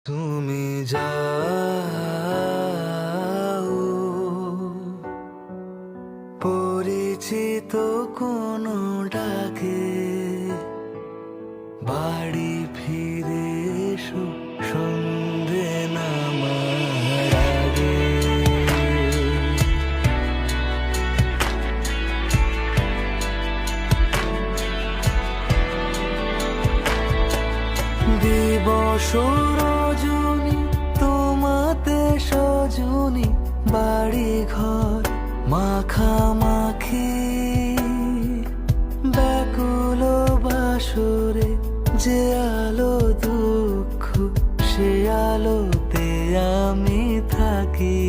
তুমি যাও পরিচিত কোনো ডাকে, বাড়ি ফিরে এসো সন্ধে নামার আগে। দিবস রজনী তোমাতে সজনী, বাড়ি ঘর মাখামাখি, ব্যাকুল বাসরে যে আলো দুঃখ সে আলোতে আমি থাকি।